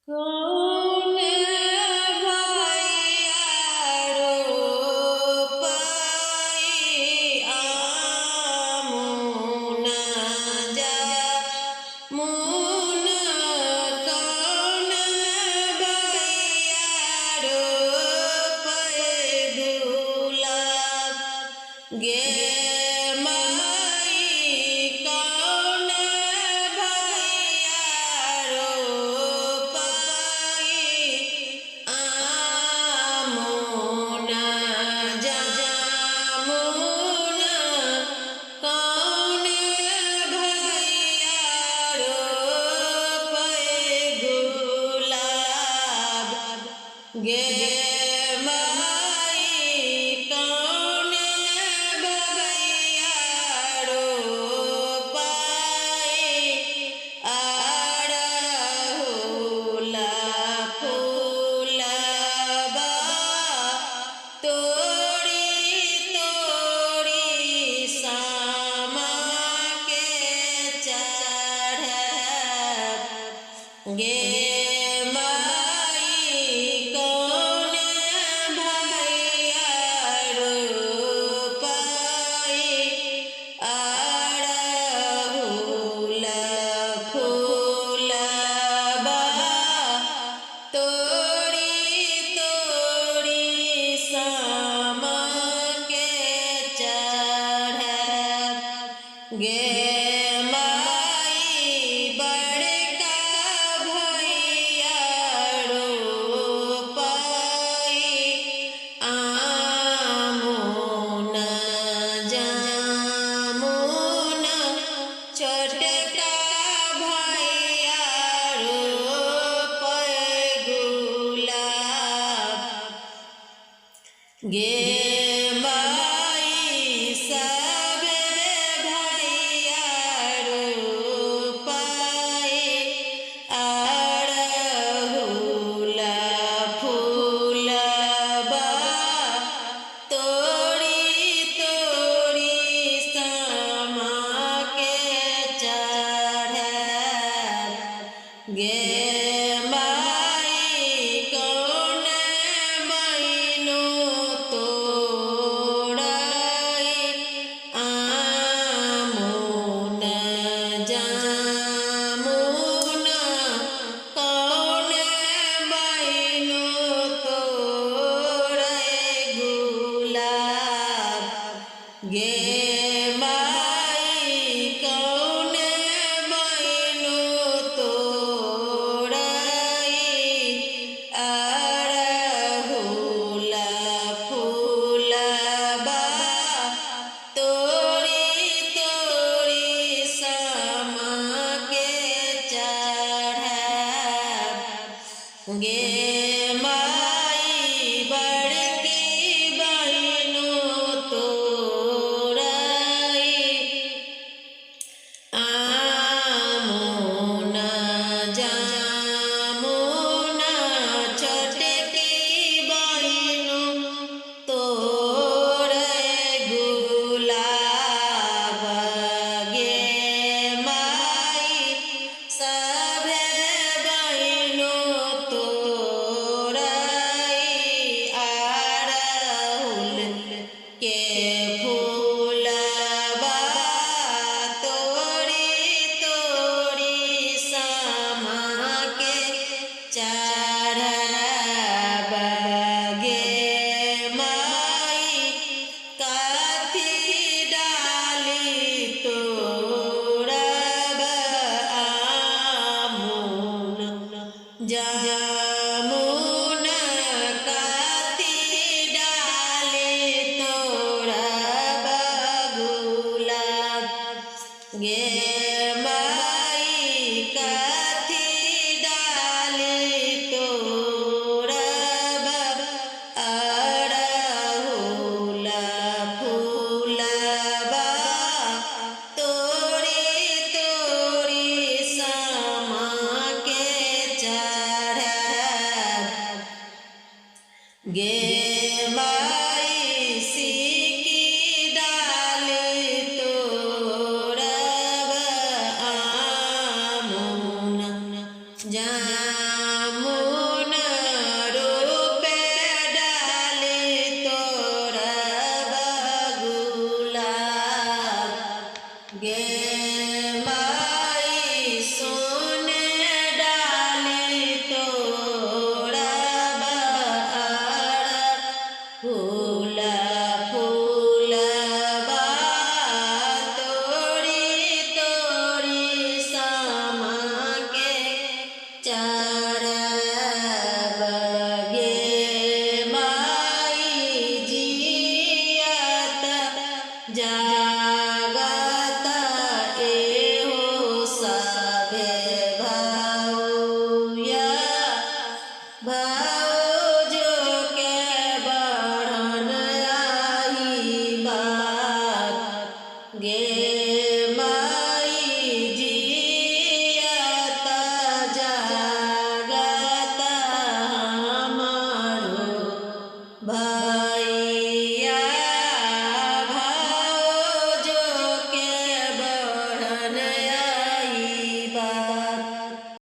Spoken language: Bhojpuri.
कौन भैयारो पाई आमुना जा मुन कौन भैयारो पाई गुलाब गे गे माई कौन भैयारो पाई अड़हुला फूलबा तोड़ी तोड़ी सामा के चढ़ब गे गे माई बड़का भैयारो पाई आमुना जामुना छोटका भैयारो पाई गुलाब गे गे माई कौन मैनो तोड़ाई आमुना जामुना कौन मैनो तोड़ाई गुलाब गे गे माई बड़की बहनो तोड़ाई आमुना जामुना छोटकी बहनो तोड़ाई गुलाब गे माई सभे जामुना काती डाली तोड़ब गुलाब गे माई काती डाली तोड़ब अड़हुला फूलबा तोड़ी तोड़ी सामा के गे माई सिकी डाली तोड़ब आमुना जा जामुन रूपे डाली तोरा बगुला गे माई सोने डाली तोरा बहार फूला फूलबा तोड़ी तोड़ी समा के